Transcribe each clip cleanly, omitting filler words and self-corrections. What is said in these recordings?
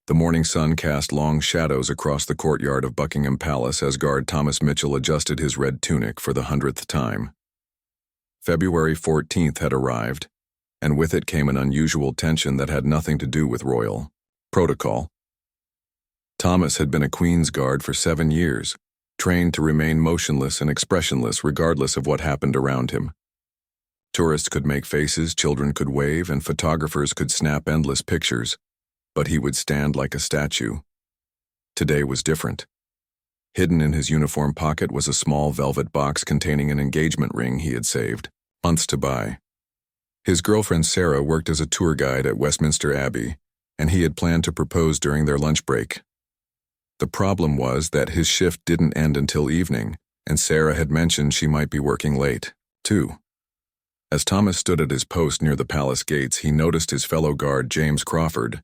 The morning sun cast long shadows across the courtyard of Buckingham Palace as guard Thomas Mitchell adjusted his red tunic for the 100th time. February 14th had arrived, and with it came an unusual tension that had nothing to do with royal protocol. Thomas had been a Queen's Guard for 7 years, trained to remain motionless and expressionless regardless of what happened around him. Tourists could make faces, children could wave, and photographers could snap endless pictures, but he would stand like a statue. Today was different. Hidden in his uniform pocket was a small velvet box containing an engagement ring he had saved months to buy. His girlfriend Sarah worked as a tour guide at Westminster Abbey, and he had planned to propose during their lunch break. The problem was that his shift didn't end until evening, and Sarah had mentioned she might be working late, too. As Thomas stood at his post near the palace gates, he noticed his fellow guard, James Crawford,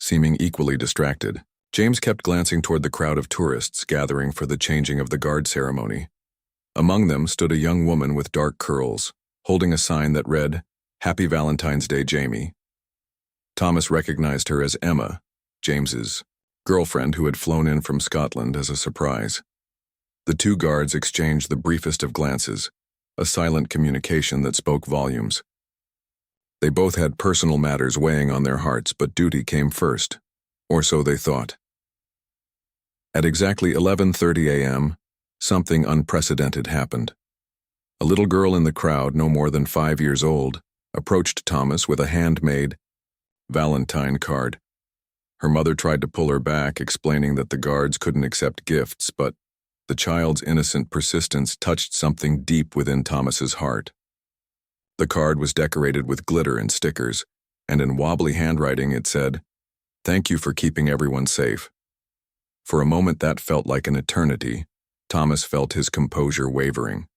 seeming equally distracted. James kept glancing toward the crowd of tourists gathering for the changing of the guard ceremony. Among them stood a young woman with dark curls, holding a sign that read, "Happy Valentine's Day, Jamie." Thomas recognized her as Emma, James's girlfriend who had flown in from Scotland as a surprise. The two guards exchanged the briefest of glances, a silent communication that spoke volumes. They both had personal matters weighing on their hearts, but duty came first, or so they thought. At exactly 11:30 a.m., something unprecedented happened. A little girl in the crowd, no more than 5 years old, approached Thomas with a handmade Valentine card. Her mother tried to pull her back, explaining that the guards couldn't accept gifts, but the child's innocent persistence touched something deep within Thomas's heart. The card was decorated with glitter and stickers, and in wobbly handwriting it said, "Thank you for keeping everyone safe." For a moment that felt like an eternity. Thomas felt his composure wavering.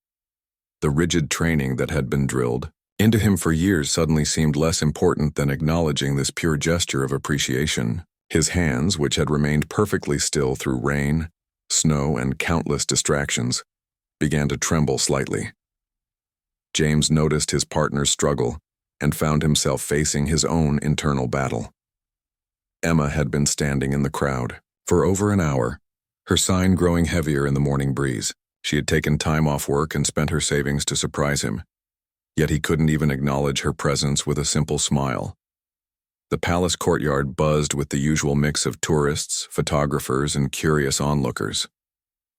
The rigid training that had been drilled into him for years suddenly seemed less important than acknowledging this pure gesture of appreciation. His hands, which had remained perfectly still through rain, snow, and countless distractions, began to tremble slightly. James noticed his partner's struggle and found himself facing his own internal battle. Emma had been standing in the crowd for over an hour, her sign growing heavier in the morning breeze. She had taken time off work and spent her savings to surprise him, yet he couldn't even acknowledge her presence with a simple smile. The palace courtyard buzzed with the usual mix of tourists, photographers, and curious onlookers.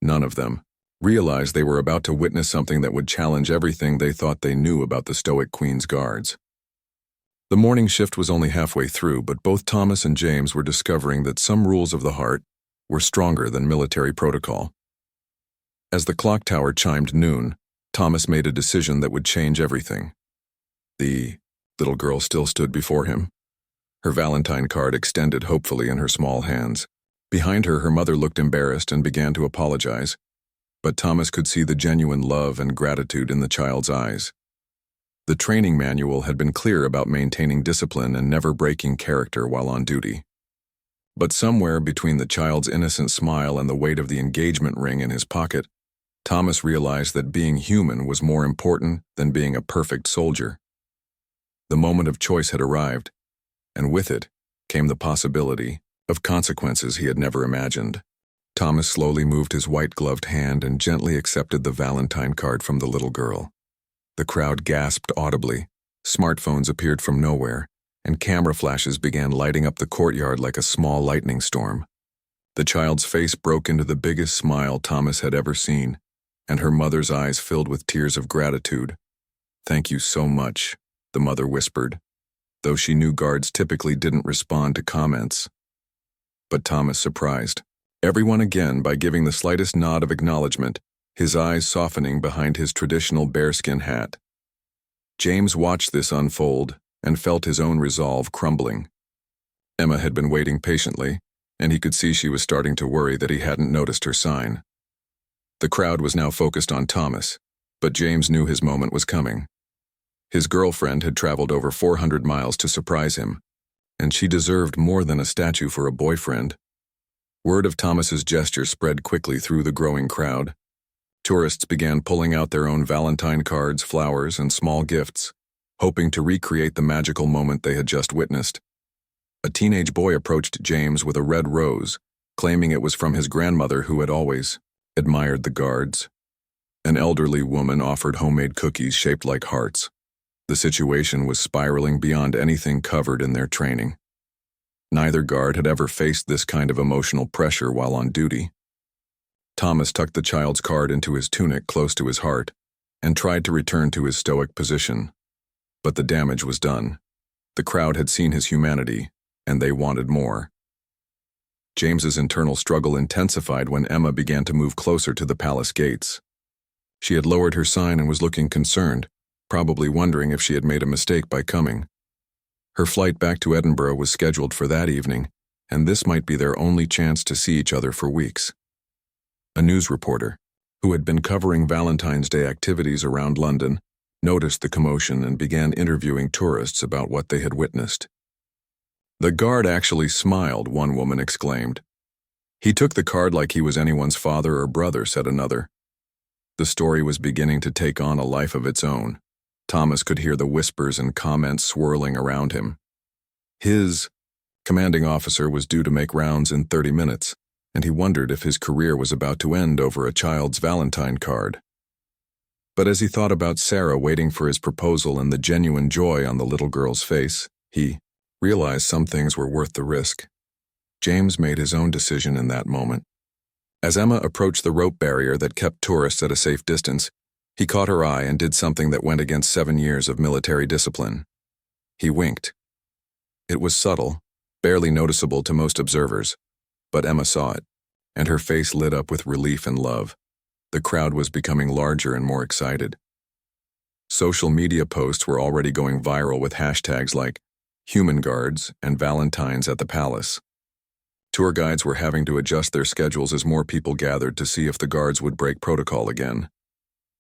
None of them realized they were about to witness something that would challenge everything they thought they knew about the stoic Queen's Guards. The morning shift was only halfway through, but both Thomas and James were discovering that some rules of the heart were stronger than military protocol. As the clock tower chimed noon, Thomas made a decision that would change everything. The little girl still stood before him, her Valentine card extended hopefully in her small hands. Behind her, her mother looked embarrassed and began to apologize, but Thomas could see the genuine love and gratitude in the child's eyes. The training manual had been clear about maintaining discipline and never breaking character while on duty. But somewhere between the child's innocent smile and the weight of the engagement ring in his pocket, Thomas realized that being human was more important than being a perfect soldier. The moment of choice had arrived, and with it came the possibility of consequences he had never imagined. Thomas slowly moved his white-gloved hand and gently accepted the Valentine card from the little girl. The crowd gasped audibly, smartphones appeared from nowhere, and camera flashes began lighting up the courtyard like a small lightning storm. The child's face broke into the biggest smile Thomas had ever seen, and her mother's eyes filled with tears of gratitude. "Thank you so much," the mother whispered, though she knew guards typically didn't respond to comments. But Thomas surprised everyone again by giving the slightest nod of acknowledgement, his eyes softening behind his traditional bearskin hat. James watched this unfold and felt his own resolve crumbling. Emma had been waiting patiently, and he could see she was starting to worry that he hadn't noticed her sign. The crowd was now focused on Thomas, but James knew his moment was coming. His girlfriend had traveled over 400 miles to surprise him, and she deserved more than a statue for a boyfriend. Word of Thomas's gesture spread quickly through the growing crowd. Tourists began pulling out their own Valentine cards, flowers, and small gifts, hoping to recreate the magical moment they had just witnessed. A teenage boy approached James with a red rose, claiming it was from his grandmother who had always admired the guards. An elderly woman offered homemade cookies shaped like hearts. The situation was spiraling beyond anything covered in their training. Neither guard had ever faced this kind of emotional pressure while on duty. Thomas tucked the child's card into his tunic close to his heart and tried to return to his stoic position. But the damage was done. The crowd had seen his humanity, and they wanted more. James's internal struggle intensified when Emma began to move closer to the palace gates. She had lowered her sign and was looking concerned, probably wondering if she had made a mistake by coming. Her flight back to Edinburgh was scheduled for that evening, and this might be their only chance to see each other for weeks. A news reporter, who had been covering Valentine's Day activities around London, noticed the commotion and began interviewing tourists about what they had witnessed. "The guard actually smiled," one woman exclaimed. "He took the card like he was anyone's father or brother," said another. The story was beginning to take on a life of its own. Thomas could hear the whispers and comments swirling around him. His commanding officer was due to make rounds in 30 minutes, and he wondered if his career was about to end over a child's Valentine card. But as he thought about Sarah waiting for his proposal and the genuine joy on the little girl's face, he realized some things were worth the risk. James made his own decision in that moment. As Emma approached the rope barrier that kept tourists at a safe distance, he caught her eye and did something that went against 7 years of military discipline. He winked. It was subtle, barely noticeable to most observers, but Emma saw it, and her face lit up with relief and love. The crowd was becoming larger and more excited. Social media posts were already going viral with hashtags like Human Guards and Valentines at the Palace. Tour guides were having to adjust their schedules as more people gathered to see if the guards would break protocol again.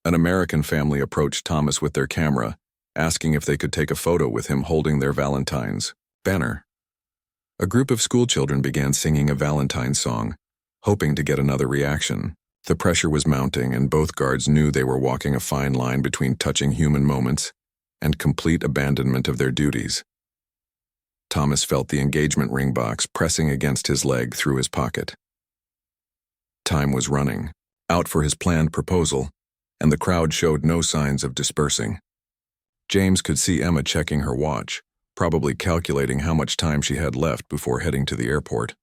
An American family approached Thomas with their camera, asking if they could take a photo with him holding their Valentine's banner. A group of schoolchildren began singing a Valentine song, hoping to get another reaction. The pressure was mounting, and both guards knew they were walking a fine line between touching human moments and complete abandonment of their duties. Thomas felt the engagement ring box pressing against his leg through his pocket. Time was running out for his planned proposal, and the crowd showed no signs of dispersing. James could see Emma checking her watch, probably calculating how much time she had left before heading to the airport.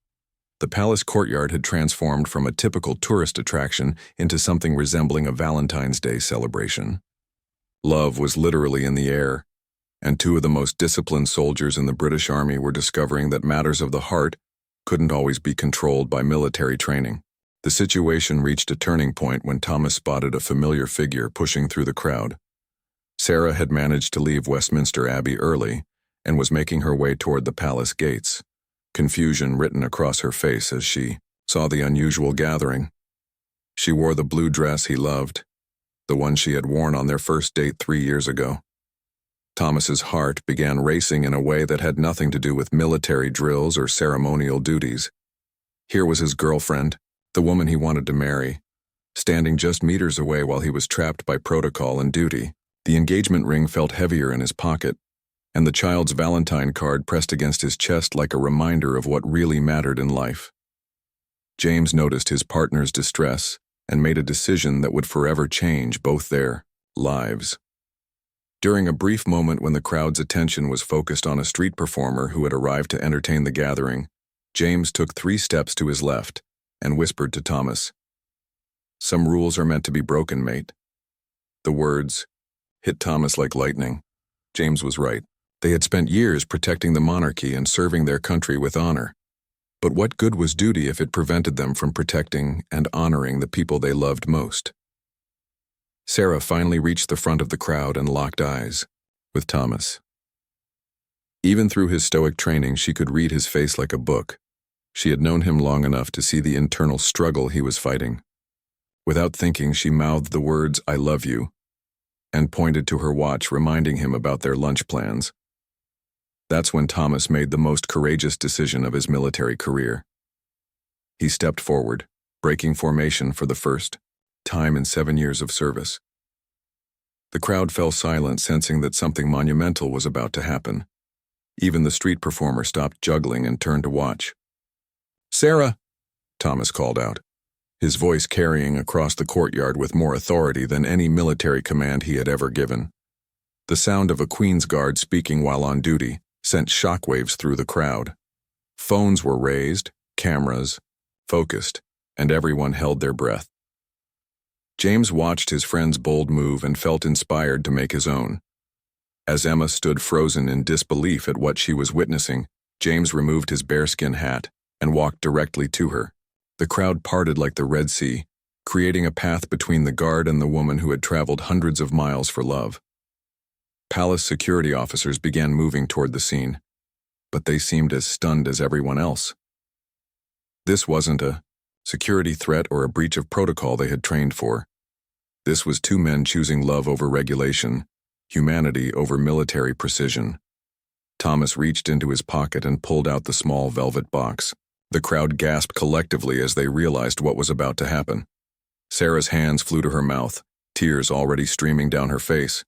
The palace courtyard had transformed from a typical tourist attraction into something resembling a Valentine's Day celebration. Love was literally in the air, and 2 of the most disciplined soldiers in the British Army were discovering that matters of the heart couldn't always be controlled by military training. The situation reached a turning point when Thomas spotted a familiar figure pushing through the crowd. Sarah had managed to leave Westminster Abbey early and was making her way toward the palace gates, confusion written across her face as she saw the unusual gathering. She wore the blue dress he loved, the one she had worn on their first date 3 years ago. Thomas's heart began racing in a way that had nothing to do with military drills or ceremonial duties. Here was his girlfriend, the woman he wanted to marry, standing just meters away while he was trapped by protocol and duty. The engagement ring felt heavier in his pocket, and the child's Valentine card pressed against his chest like a reminder of what really mattered in life. James noticed his partner's distress and made a decision that would forever change both their lives. During a brief moment when the crowd's attention was focused on a street performer who had arrived to entertain the gathering, James took 3 steps to his left and whispered to Thomas, "Some rules are meant to be broken, mate." The words hit Thomas like lightning. James was right. They had spent years protecting the monarchy and serving their country with honor. But what good was duty if it prevented them from protecting and honoring the people they loved most? Sarah finally reached the front of the crowd and locked eyes with Thomas. Even through his stoic training, she could read his face like a book. She had known him long enough to see the internal struggle he was fighting. Without thinking, she mouthed the words, "I love you," and pointed to her watch, reminding him about their lunch plans. That's when Thomas made the most courageous decision of his military career. He stepped forward, breaking formation for the first time in 7 years of service. The crowd fell silent, sensing that something monumental was about to happen. Even the street performer stopped juggling and turned to watch. "Sarah!" Thomas called out, his voice carrying across the courtyard with more authority than any military command he had ever given. The sound of a Queen's Guard speaking while on duty sent shockwaves through the crowd. Phones were raised, cameras focused, and everyone held their breath. James watched his friend's bold move and felt inspired to make his own. As Emma stood frozen in disbelief at what she was witnessing, James removed his bearskin hat and walked directly to her. The crowd parted like the Red Sea, creating a path between the guard and the woman who had traveled hundreds of miles for love. Palace security officers began moving toward the scene, but they seemed as stunned as everyone else. This wasn't a security threat or a breach of protocol they had trained for. This was two men choosing love over regulation, humanity over military precision. Thomas reached into his pocket and pulled out the small velvet box. The crowd gasped collectively as they realized what was about to happen. Sarah's hands flew to her mouth, tears already streaming down her face.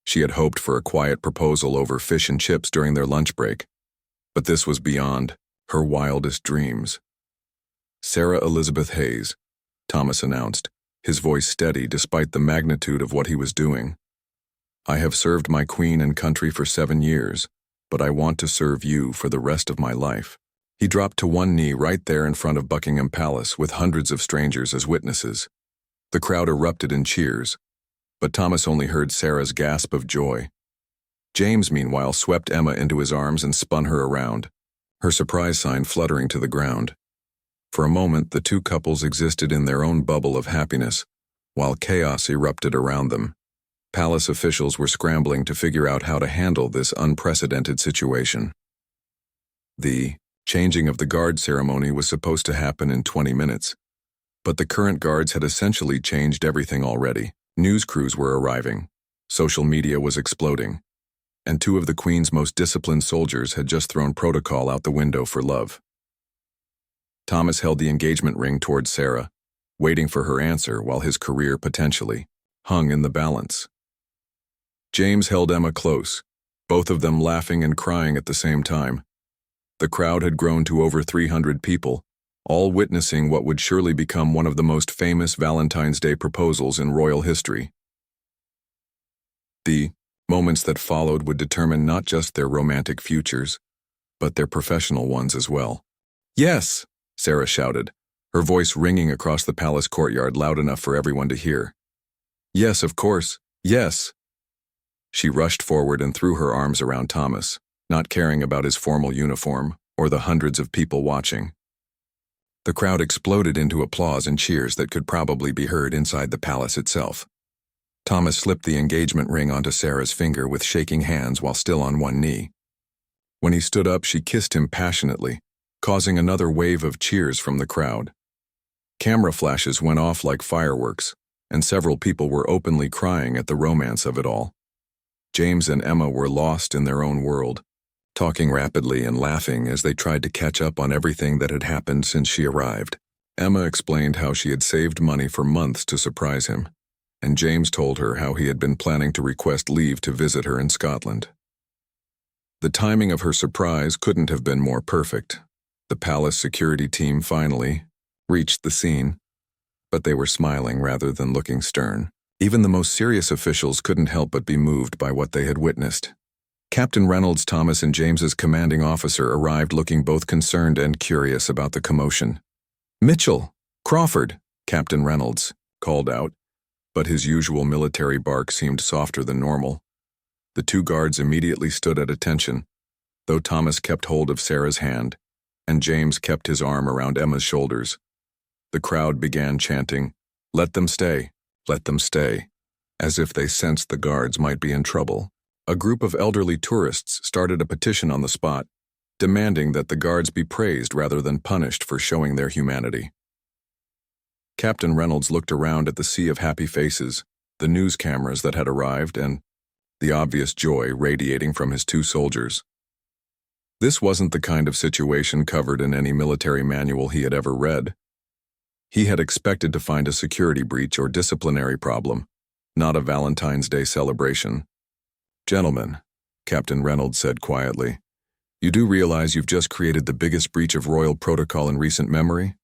She had hoped for a quiet proposal over fish and chips during their lunch break, but this was beyond her wildest dreams. "Sarah Elizabeth Hayes," Thomas announced, his voice steady despite the magnitude of what he was doing. "I have served my queen and country for 7 years, but I want to serve you for the rest of my life." He dropped to one knee right there in front of Buckingham Palace with hundreds of strangers as witnesses. The crowd erupted in cheers, but Thomas only heard Sarah's gasp of joy. James, meanwhile, swept Emma into his arms and spun her around, her surprise sign fluttering to the ground. For a moment, the two couples existed in their own bubble of happiness, while chaos erupted around them. Palace officials were scrambling to figure out how to handle this unprecedented situation. The changing of the guard ceremony was supposed to happen in 20 minutes, but the current guards had essentially changed everything already. News crews were arriving, social media was exploding, and two of the Queen's most disciplined soldiers had just thrown protocol out the window for love. Thomas held the engagement ring towards Sarah, waiting for her answer while his career potentially hung in the balance. James held Emma close, both of them laughing and crying at the same time. The crowd had grown to over 300 people, all witnessing what would surely become one of the most famous Valentine's Day proposals in royal history. The moments that followed would determine not just their romantic futures, but their professional ones as well. "Yes!" Sarah shouted, her voice ringing across the palace courtyard loud enough for everyone to hear. "Yes, of course, yes!" She rushed forward and threw her arms around Thomas, not caring about his formal uniform or the hundreds of people watching. The crowd exploded into applause and cheers that could probably be heard inside the palace itself. Thomas slipped the engagement ring onto Sarah's finger with shaking hands while still on one knee. When he stood up, she kissed him passionately, causing another wave of cheers from the crowd. Camera flashes went off like fireworks, and several people were openly crying at the romance of it all. James and Emma were lost in their own world, talking rapidly and laughing as they tried to catch up on everything that had happened since she arrived. Emma explained how she had saved money for months to surprise him, and James told her how he had been planning to request leave to visit her in Scotland. The timing of her surprise couldn't have been more perfect. The palace security team finally reached the scene, but they were smiling rather than looking stern. Even the most serious officials couldn't help but be moved by what they had witnessed. Captain Reynolds, Thomas and James's commanding officer, arrived looking both concerned and curious about the commotion. "Mitchell! Crawford!" Captain Reynolds called out, but his usual military bark seemed softer than normal. The two guards immediately stood at attention, though Thomas kept hold of Sarah's hand, and James kept his arm around Emma's shoulders. The crowd began chanting, "Let them stay, let them stay," as if they sensed the guards might be in trouble. A group of elderly tourists started a petition on the spot, demanding that the guards be praised rather than punished for showing their humanity. Captain Reynolds looked around at the sea of happy faces, the news cameras that had arrived, and the obvious joy radiating from his two soldiers. This wasn't the kind of situation covered in any military manual he had ever read. He had expected to find a security breach or disciplinary problem, not a Valentine's Day celebration. "Gentlemen," Captain Reynolds said quietly. "You do realize you've just created the biggest breach of royal protocol in recent memory?"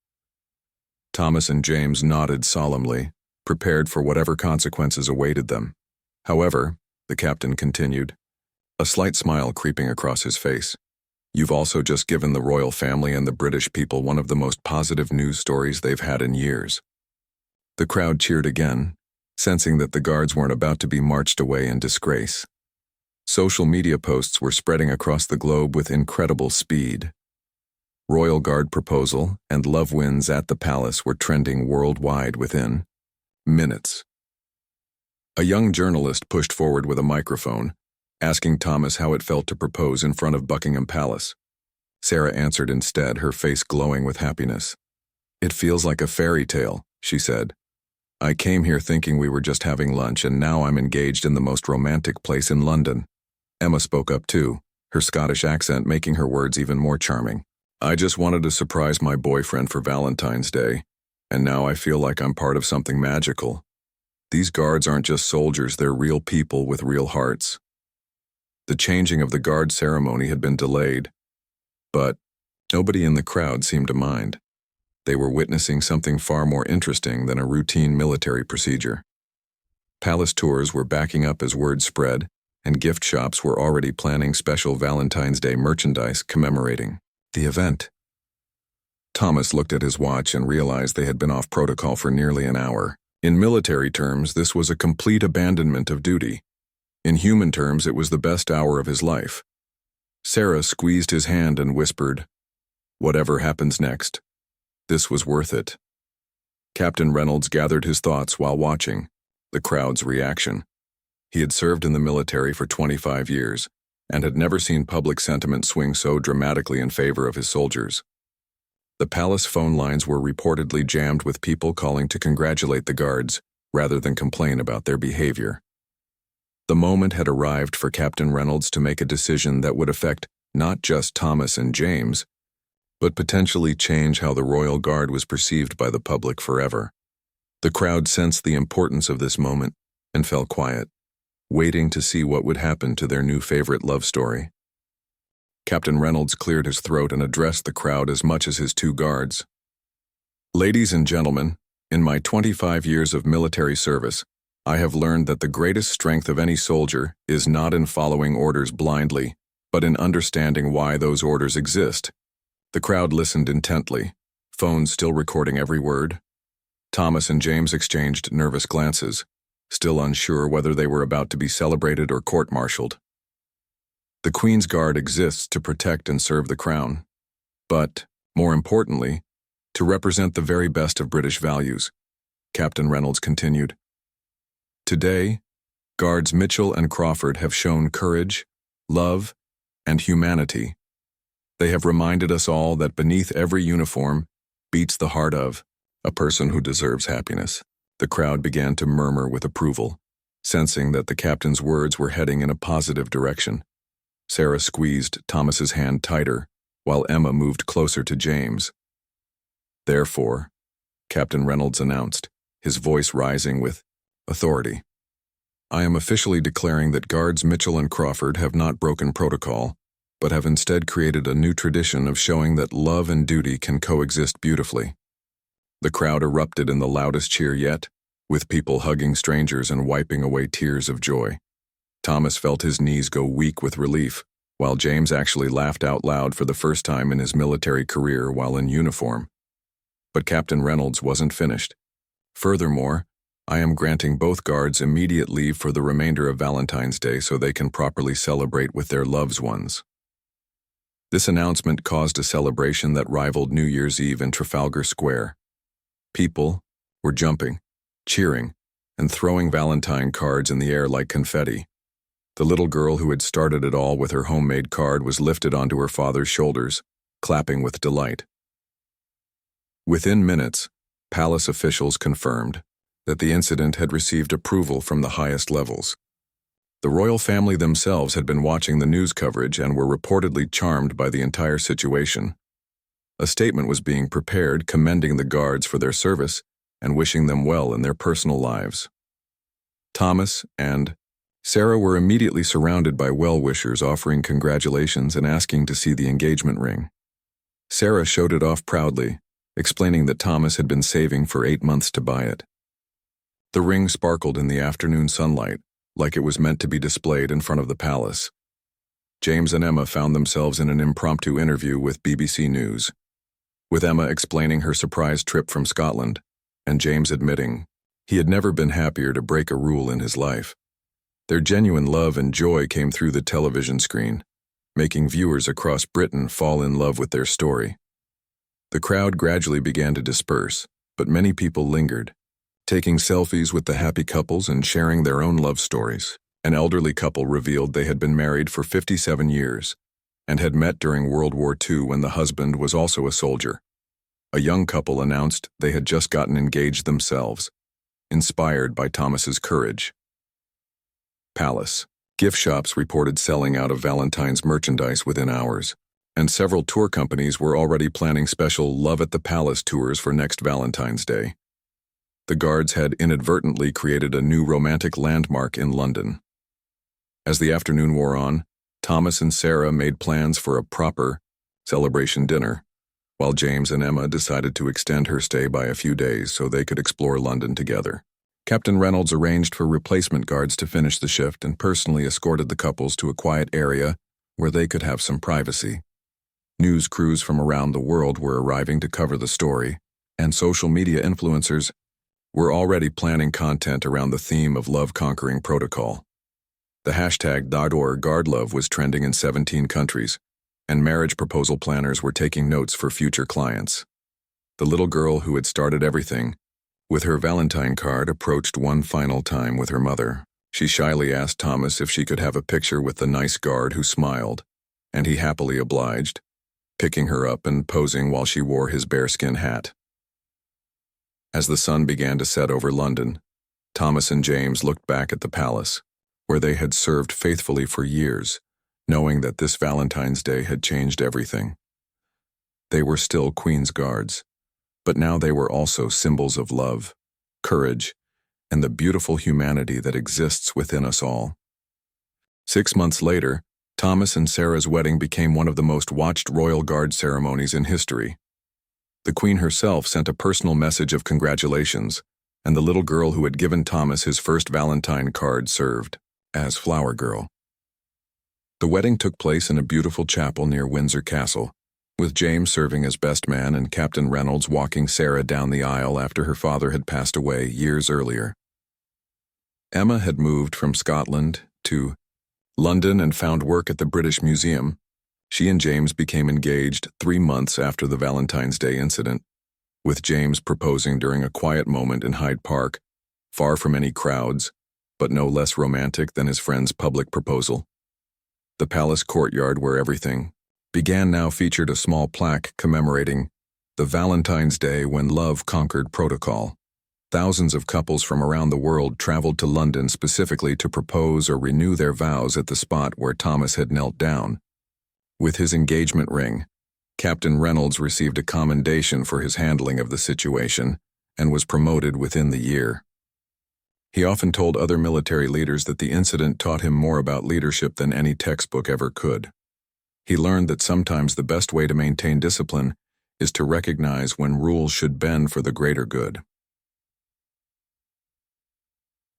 Thomas and James nodded solemnly, prepared for whatever consequences awaited them. However, the captain continued, a slight smile creeping across his face, "You've also just given the royal family and the British people one of the most positive news stories they've had in years." The crowd cheered again, sensing that the guards weren't about to be marched away in disgrace. Social media posts were spreading across the globe with incredible speed. Royal Guard proposal and love wins at the palace were trending worldwide within minutes. A young journalist pushed forward with a microphone, asking Thomas how it felt to propose in front of Buckingham Palace. Sarah answered instead, her face glowing with happiness. "It feels like a fairy tale," she said. "I came here thinking we were just having lunch, and now I'm engaged in the most romantic place in London." Emma spoke up too, her Scottish accent making her words even more charming. "I just wanted to surprise my boyfriend for Valentine's Day, and now I feel like I'm part of something magical. These guards aren't just soldiers, they're real people with real hearts." The changing of the guard ceremony had been delayed, but nobody in the crowd seemed to mind. They were witnessing something far more interesting than a routine military procedure. Palace tours were backing up as word spread, and gift shops were already planning special Valentine's Day merchandise commemorating the event. Thomas looked at his watch and realized they had been off protocol for nearly an hour. In military terms, this was a complete abandonment of duty. In human terms, it was the best hour of his life. Sarah squeezed his hand and whispered, "Whatever happens next, this was worth it." Captain Reynolds gathered his thoughts while watching the crowd's reaction. He had served in the military for 25 years and had never seen public sentiment swing so dramatically in favor of his soldiers. The palace phone lines were reportedly jammed with people calling to congratulate the guards rather than complain about their behavior. The moment had arrived for Captain Reynolds to make a decision that would affect not just Thomas and James, but potentially change how the Royal Guard was perceived by the public forever. The crowd sensed the importance of this moment and fell quiet, waiting to see what would happen to their new favorite love story. Captain Reynolds cleared his throat and addressed the crowd as much as his two guards. "Ladies and gentlemen, in my 25 years of military service, I have learned that the greatest strength of any soldier is not in following orders blindly, but in understanding why those orders exist." The crowd listened intently, phones still recording every word. Thomas and James exchanged nervous glances, still unsure whether they were about to be celebrated or court-martialed. The Queen's Guard exists to protect and serve the Crown, but, more importantly, to represent the very best of British values, Captain Reynolds continued. "Today, Guards Mitchell and Crawford have shown courage, love, and humanity. They have reminded us all that beneath every uniform beats the heart of a person who deserves happiness." The crowd began to murmur with approval, sensing that the captain's words were heading in a positive direction. Sarah squeezed Thomas's hand tighter, while Emma moved closer to James. "Therefore," Captain Reynolds announced, his voice rising with authority, "I am officially declaring that Guards Mitchell and Crawford have not broken protocol, but have instead created a new tradition of showing that love and duty can coexist beautifully." The crowd erupted in the loudest cheer yet, with people hugging strangers and wiping away tears of joy. Thomas felt his knees go weak with relief, while James actually laughed out loud for the first time in his military career while in uniform. But Captain Reynolds wasn't finished. "Furthermore, I am granting both guards immediate leave for the remainder of Valentine's Day so they can properly celebrate with their loved ones." This announcement caused a celebration that rivaled New Year's Eve in Trafalgar Square. People were jumping, cheering, and throwing Valentine cards in the air like confetti. The little girl who had started it all with her homemade card was lifted onto her father's shoulders, clapping with delight. Within minutes, palace officials confirmed that the incident had received approval from the highest levels. The royal family themselves had been watching the news coverage and were reportedly charmed by the entire situation. A statement was being prepared commending the guards for their service and wishing them well in their personal lives. Thomas and Sarah were immediately surrounded by well-wishers offering congratulations and asking to see the engagement ring. Sarah showed it off proudly, explaining that Thomas had been saving for 8 months to buy it. The ring sparkled in the afternoon sunlight, like it was meant to be displayed in front of the palace. James and Emma found themselves in an impromptu interview with BBC News, with Emma explaining her surprise trip from Scotland, and James admitting he had never been happier to break a rule in his life. Their genuine love and joy came through the television screen, making viewers across Britain fall in love with their story. The crowd gradually began to disperse, but many people lingered, taking selfies with the happy couples and sharing their own love stories. An elderly couple revealed they had been married for 57 years and had met during World War II when the husband was also a soldier. A young couple announced they had just gotten engaged themselves, inspired by Thomas's courage. Palace. Gift shops reported selling out of Valentine's merchandise within hours, and several tour companies were already planning special Love at the Palace tours for next Valentine's Day. The guards had inadvertently created a new romantic landmark in London. As the afternoon wore on, Thomas and Sarah made plans for a proper celebration dinner, while James and Emma decided to extend her stay by a few days so they could explore London together. Captain Reynolds arranged for replacement guards to finish the shift and personally escorted the couples to a quiet area where they could have some privacy. News crews from around the world were arriving to cover the story, and social media influencers were already planning content around the theme of love-conquering protocol. The hashtag #GuardLove was trending in 17 countries, and marriage proposal planners were taking notes for future clients. The little girl who had started everything with her Valentine card approached one final time with her mother. She shyly asked Thomas if she could have a picture with the nice guard who smiled, and he happily obliged, picking her up and posing while she wore his bearskin hat. As the sun began to set over London, Thomas and James looked back at the palace, where they had served faithfully for years, knowing that this Valentine's Day had changed everything. They were still Queen's guards, but now they were also symbols of love, courage, and the beautiful humanity that exists within us all. 6 months later, Thomas and Sarah's wedding became one of the most watched royal guard ceremonies in history. The Queen herself sent a personal message of congratulations, and the little girl who had given Thomas his first Valentine card served as Flower Girl. The wedding took place in a beautiful chapel near Windsor Castle, with James serving as best man and Captain Reynolds walking Sarah down the aisle after her father had passed away years earlier. Emma had moved from Scotland to London and found work at the British Museum. She and James became engaged 3 months after the Valentine's Day incident, with James proposing during a quiet moment in Hyde Park, far from any crowds, but no less romantic than his friend's public proposal. The palace courtyard where everything began now featured a small plaque commemorating the Valentine's Day when love conquered protocol. Thousands of couples from around the world traveled to London specifically to propose or renew their vows at the spot where Thomas had knelt down. With his engagement ring, Captain Reynolds received a commendation for his handling of the situation and was promoted within the year. He often told other military leaders that the incident taught him more about leadership than any textbook ever could. He learned that sometimes the best way to maintain discipline is to recognize when rules should bend for the greater good.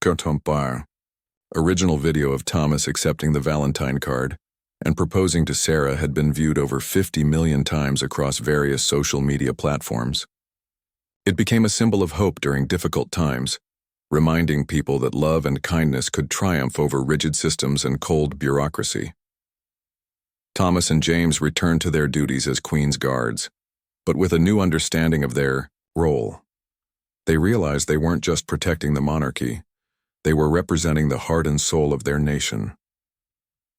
Composure. Original video of Thomas accepting the Valentine card and proposing to Sarah had been viewed over 50 million times across various social media platforms. It became a symbol of hope during difficult times, reminding people that love and kindness could triumph over rigid systems and cold bureaucracy. Thomas and James returned to their duties as Queen's guards, but with a new understanding of their role. They realized they weren't just protecting the monarchy, they were representing the heart and soul of their nation.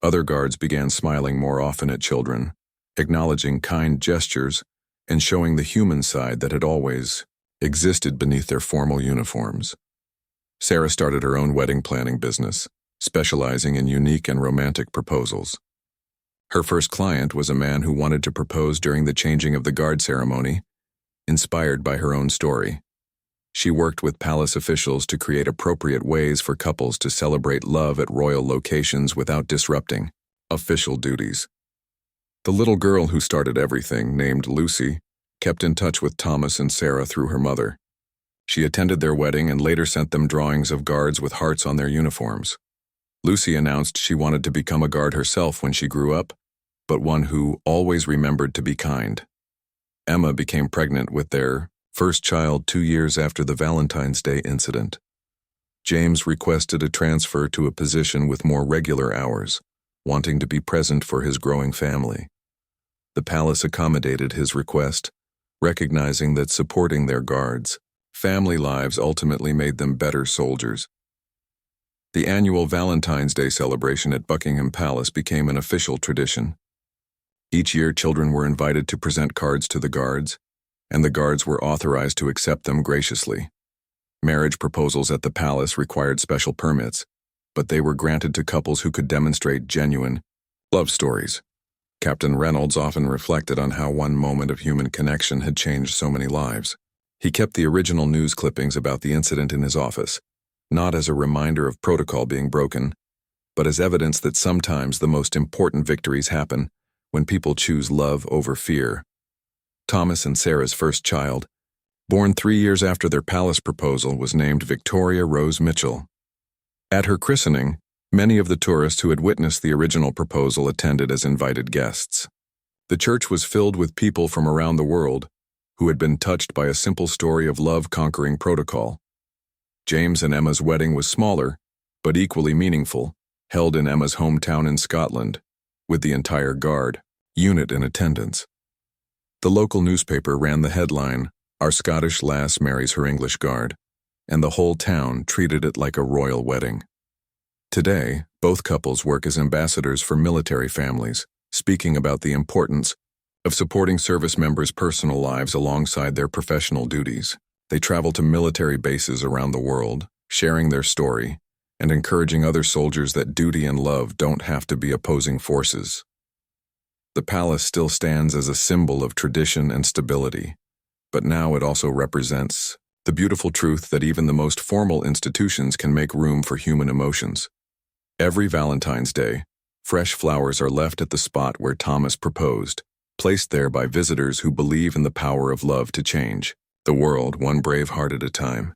Other guards began smiling more often at children, acknowledging kind gestures, and showing the human side that had always existed beneath their formal uniforms. Sarah started her own wedding planning business, specializing in unique and romantic proposals. Her first client was a man who wanted to propose during the changing of the guard ceremony, inspired by her own story. She worked with palace officials to create appropriate ways for couples to celebrate love at royal locations without disrupting official duties. The little girl who started everything, named Lucy, kept in touch with Thomas and Sarah through her mother. She attended their wedding and later sent them drawings of guards with hearts on their uniforms. Lucy announced she wanted to become a guard herself when she grew up, but one who always remembered to be kind. Emma became pregnant with their first child 2 years after the Valentine's Day incident. James requested a transfer to a position with more regular hours, wanting to be present for his growing family. The palace accommodated his request, recognizing that supporting their guards' family lives ultimately made them better soldiers. The annual Valentine's Day celebration at Buckingham Palace became an official tradition. Each year, children were invited to present cards to the guards, and the guards were authorized to accept them graciously. Marriage proposals at the palace required special permits, but they were granted to couples who could demonstrate genuine love stories. Captain Reynolds often reflected on how one moment of human connection had changed so many lives. He kept the original news clippings about the incident in his office, not as a reminder of protocol being broken, but as evidence that sometimes the most important victories happen when people choose love over fear. Thomas and Sarah's first child, born 3 years after their palace proposal, was named Victoria Rose Mitchell. At her christening, many of the tourists who had witnessed the original proposal attended as invited guests. The church was filled with people from around the world who had been touched by a simple story of love conquering protocol. James and Emma's wedding was smaller, but equally meaningful, held in Emma's hometown in Scotland, with the entire guard unit in attendance. The local newspaper ran the headline, "Our Scottish lass marries her English guard," and the whole town treated it like a royal wedding. Today, both couples work as ambassadors for military families, speaking about the importance of supporting service members' personal lives alongside their professional duties. They travel to military bases around the world, sharing their story and encouraging other soldiers that duty and love don't have to be opposing forces. The palace still stands as a symbol of tradition and stability, but now it also represents the beautiful truth that even the most formal institutions can make room for human emotions. Every Valentine's Day, fresh flowers are left at the spot where Thomas proposed, placed there by visitors who believe in the power of love to change the world one brave heart at a time.